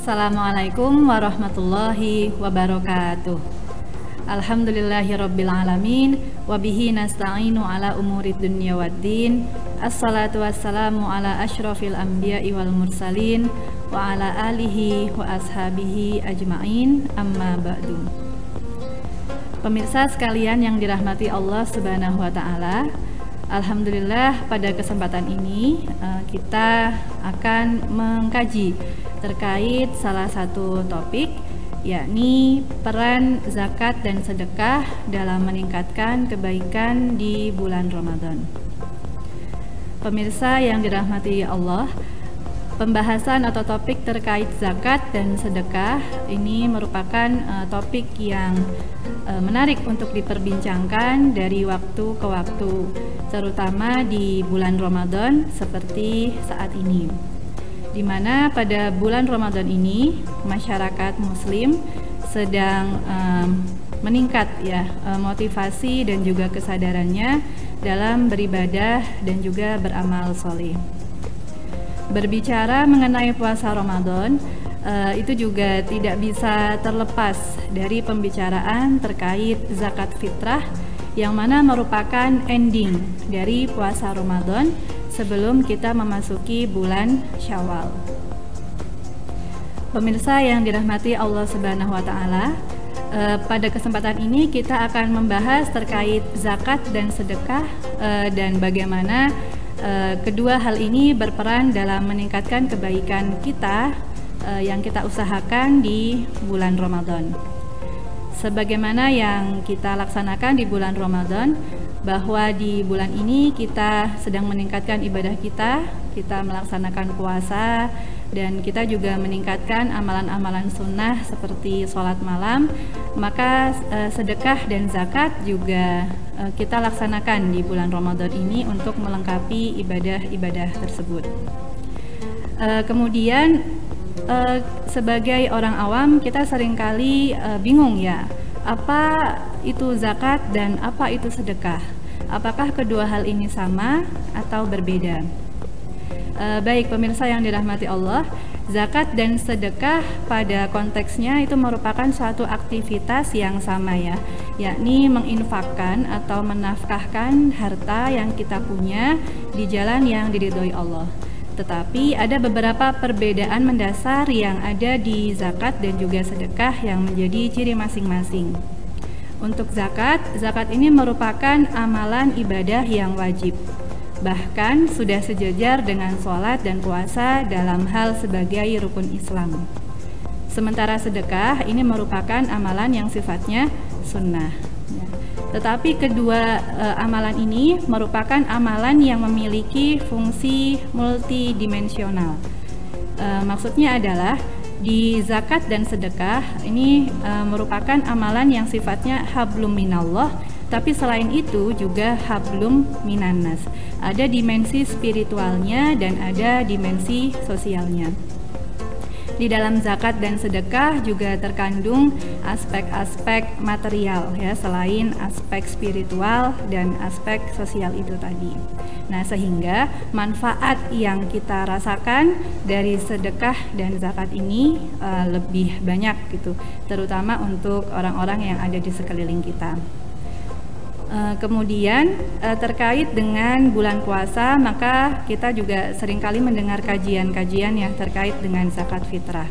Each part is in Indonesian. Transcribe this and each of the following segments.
Assalamualaikum warahmatullahi wabarakatuh. Alhamdulillahirabbil alamin wa bihi nasta'inu ala umurid dunya waddin. Assalatu wassalamu ala asyrafil anbiya'i wal mursalin wa ala alihi wa ashabihi ajma'in, amma ba'du. Pemirsa sekalian yang dirahmati Allah Subhanahu wa taala, alhamdulillah pada kesempatan ini kita akan mengkaji terkait salah satu topik, yakni peran zakat dan sedekah dalam meningkatkan kebaikan di bulan Ramadan. Pemirsa yang dirahmati Allah, pembahasan atau topik terkait zakat dan sedekah ini merupakan topik yang menarik untuk diperbincangkan dari waktu ke waktu, terutama di bulan Ramadan seperti saat ini, di mana pada bulan Ramadan ini masyarakat muslim sedang meningkat motivasi dan juga kesadarannya dalam beribadah dan juga beramal soleh. Berbicara mengenai puasa Ramadan, itu juga tidak bisa terlepas dari pembicaraan terkait zakat fitrah, yang mana merupakan ending dari puasa Ramadan sebelum kita memasuki bulan Syawal. Pemirsa yang dirahmati Allah Subhanahu wa taala, pada kesempatan ini kita akan membahas terkait zakat dan sedekah dan bagaimana kedua hal ini berperan dalam meningkatkan kebaikan kita yang kita usahakan di bulan Ramadan. Sebagaimana yang kita laksanakan di bulan Ramadan, bahwa di bulan ini kita sedang meningkatkan ibadah kita melaksanakan puasa, dan kita juga meningkatkan amalan-amalan sunnah seperti sholat malam, maka sedekah dan zakat juga kita laksanakan di bulan Ramadan ini untuk melengkapi ibadah-ibadah tersebut. Kemudian sebagai orang awam kita seringkali bingung ya, apa itu zakat dan apa itu sedekah? Apakah kedua hal ini sama atau berbeda? Baik pemirsa yang dirahmati Allah, zakat dan sedekah pada konteksnya itu merupakan suatu aktivitas yang sama ya, yakni menginfakkan atau menafkahkan harta yang kita punya di jalan yang diridhoi Allah. Tetapi ada beberapa perbedaan mendasar yang ada di zakat dan juga sedekah yang menjadi ciri masing-masing. Untuk zakat ini merupakan amalan ibadah yang wajib, bahkan sudah sejajar dengan sholat dan puasa dalam hal sebagai rukun Islam. Sementara sedekah ini merupakan amalan yang sifatnya sunnah. Tetapi kedua amalan ini merupakan amalan yang memiliki fungsi multidimensional. Maksudnya adalah di zakat dan sedekah ini merupakan amalan yang sifatnya hablum minallah, tapi selain itu juga hablum minannas. Ada dimensi spiritualnya dan ada dimensi sosialnya. Di dalam zakat dan sedekah juga terkandung aspek-aspek material ya, selain aspek spiritual dan aspek sosial itu tadi. Nah, sehingga manfaat yang kita rasakan dari sedekah dan zakat ini lebih banyak gitu, terutama untuk orang-orang yang ada di sekeliling kita. Kemudian terkait dengan bulan puasa, maka kita juga seringkali mendengar kajian-kajian ya terkait dengan zakat fitrah.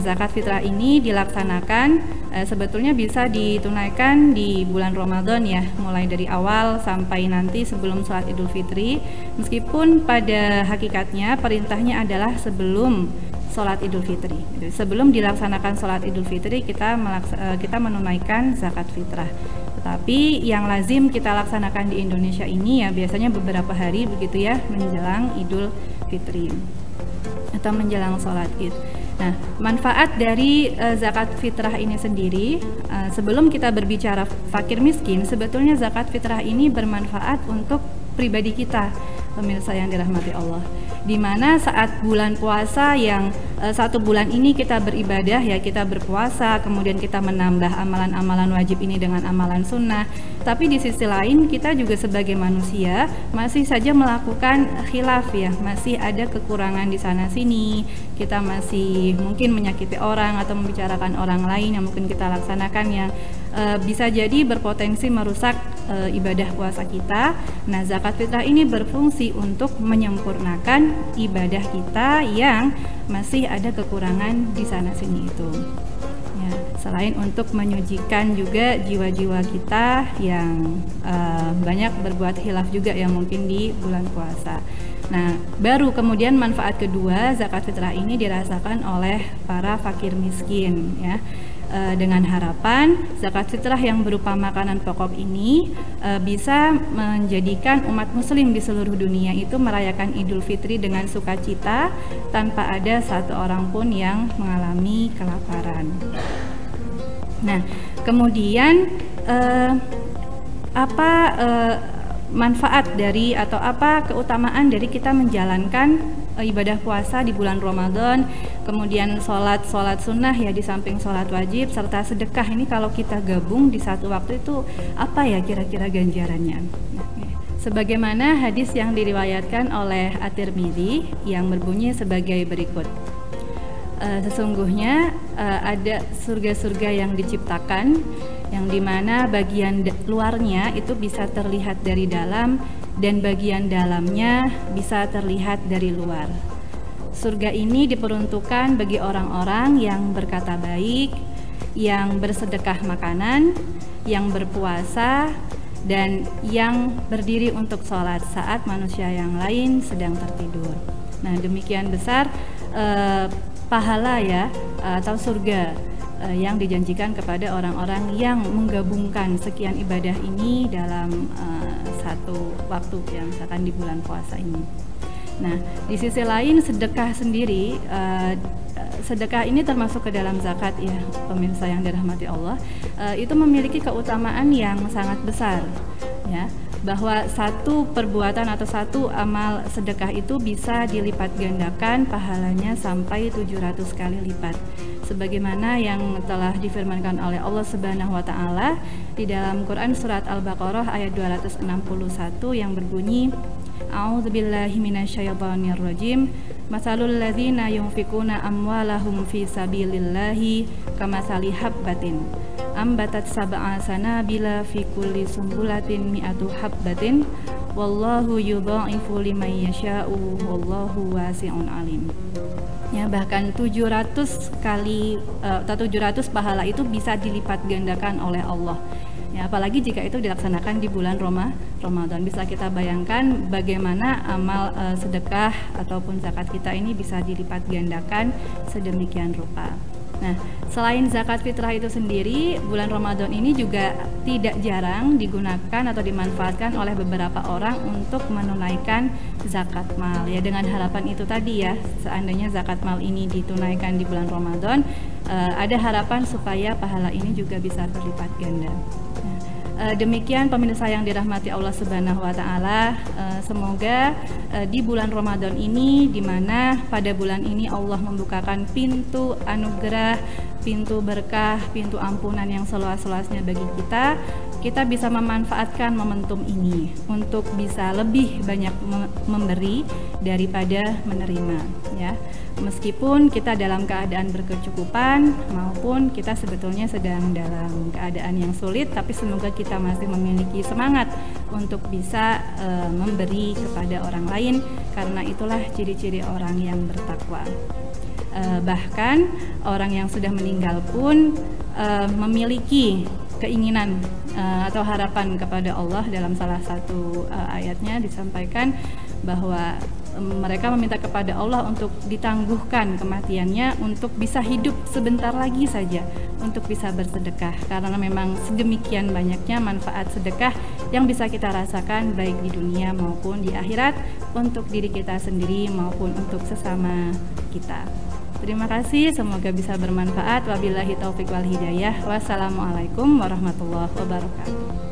Zakat fitrah ini dilaksanakan sebetulnya bisa ditunaikan di bulan Ramadan ya, mulai dari awal sampai nanti sebelum sholat Idul Fitri, meskipun pada hakikatnya perintahnya adalah sebelum sholat Idul Fitri. Sebelum dilaksanakan sholat Idul Fitri kita menunaikan zakat fitrah. Tapi yang lazim kita laksanakan di Indonesia ini ya biasanya beberapa hari begitu ya menjelang Idul Fitri atau menjelang sholat Id. Nah, manfaat dari zakat fitrah ini sendiri, sebelum kita berbicara fakir miskin, sebetulnya zakat fitrah ini bermanfaat untuk pribadi kita, pemirsa yang dirahmati Allah. Di mana saat bulan puasa yang 1 bulan ini kita beribadah ya, kita berpuasa, kemudian kita menambah amalan-amalan wajib ini dengan amalan sunnah. Tapi di sisi lain kita juga sebagai manusia masih saja melakukan khilaf ya, masih ada kekurangan di sana sini. Kita masih mungkin menyakiti orang atau membicarakan orang lain yang mungkin kita laksanakan yang bisa jadi berpotensi merusak ibadah puasa kita. Nah, zakat fitrah ini berfungsi untuk menyempurnakan ibadah kita yang masih ada kekurangan di sana sini itu. Ya, selain untuk menyucikan juga jiwa-jiwa kita yang banyak berbuat khilaf juga yang mungkin di bulan puasa. Nah, baru kemudian manfaat kedua zakat fitrah ini dirasakan oleh para fakir miskin ya. Dengan harapan zakat fitrah yang berupa makanan pokok ini bisa menjadikan umat muslim di seluruh dunia itu merayakan Idul Fitri dengan sukacita tanpa ada satu orang pun yang mengalami kelaparan. Nah, kemudian manfaat dari atau apa keutamaan dari kita menjalankan ibadah puasa di bulan Ramadan, kemudian sholat sunnah ya di samping sholat wajib, serta sedekah ini kalau kita gabung di satu waktu itu apa ya kira-kira ganjarannya? Sebagaimana hadis yang diriwayatkan oleh At-Tirmidzi yang berbunyi sebagai berikut. Sesungguhnya ada surga-surga yang diciptakan yang dimana bagian luarnya itu bisa terlihat dari dalam dan bagian dalamnya bisa terlihat dari luar. Surga ini diperuntukkan bagi orang-orang yang berkata baik, yang bersedekah makanan, yang berpuasa, dan yang berdiri untuk sholat saat manusia yang lain sedang tertidur. Nah, demikian besar pahala ya atau surga yang dijanjikan kepada orang-orang yang menggabungkan sekian ibadah ini dalam satu waktu yang misalkan di bulan puasa ini. Nah, di sisi lain sedekah sendiri, sedekah ini termasuk ke dalam zakat ya, pemirsa yang dirahmati Allah, itu memiliki keutamaan yang sangat besar ya, bahwa satu perbuatan atau satu amal sedekah itu bisa dilipat gandakan pahalanya sampai 700 kali lipat. Sebagaimana yang telah difirmankan oleh Allah Subhanahu wa taala di dalam Quran surat Al-Baqarah ayat 261 yang berbunyi A'udzubillahi minasyaitonirrajim. Masalul ladzina yunfikuna amwalahum fi sabilillahi kamatsali habbatin ambatat sab'a sanabila fi kulli sumbulatin mi'atu habbatin wallahu yudha'ifu liman yasha'u wallahu wasi'un alim. Ya, bahkan 700 kali atau 700 pahala itu bisa dilipat gandakan oleh Allah. Ya, apalagi jika itu dilaksanakan di bulan Ramadan. Bisa kita bayangkan bagaimana amal sedekah ataupun zakat kita ini bisa dilipat gandakan sedemikian rupa. Nah, selain zakat fitrah itu sendiri, bulan Ramadan ini juga tidak jarang digunakan atau dimanfaatkan oleh beberapa orang untuk menunaikan zakat mal. Ya, dengan harapan itu tadi ya, seandainya zakat mal ini ditunaikan di bulan Ramadan, ada harapan supaya pahala ini juga bisa berlipat ganda. Demikian pemirsa yang dirahmati Allah Subhanahu wa taala, semoga di bulan Ramadan ini, di mana pada bulan ini Allah membukakan pintu anugerah, pintu berkah, pintu ampunan yang seluas-luasnya bagi kita bisa memanfaatkan momentum ini untuk bisa lebih banyak memberi daripada menerima ya. Meskipun kita dalam keadaan berkecukupan maupun kita sebetulnya sedang dalam keadaan yang sulit, tapi semoga kita masih memiliki semangat untuk bisa memberi kepada orang lain, karena itulah ciri-ciri orang yang bertakwa. Bahkan orang yang sudah meninggal pun memiliki keinginan atau harapan kepada Allah. Dalam salah satu ayatnya disampaikan bahwa mereka meminta kepada Allah untuk ditangguhkan kematiannya untuk bisa hidup sebentar lagi saja untuk bisa bersedekah, karena memang sedemikian banyaknya manfaat sedekah yang bisa kita rasakan baik di dunia maupun di akhirat untuk diri kita sendiri maupun untuk sesama kita. Terima kasih, semoga bisa bermanfaat. Wabillahi taufiq wal hidayah. Wassalamualaikum warahmatullahi wabarakatuh.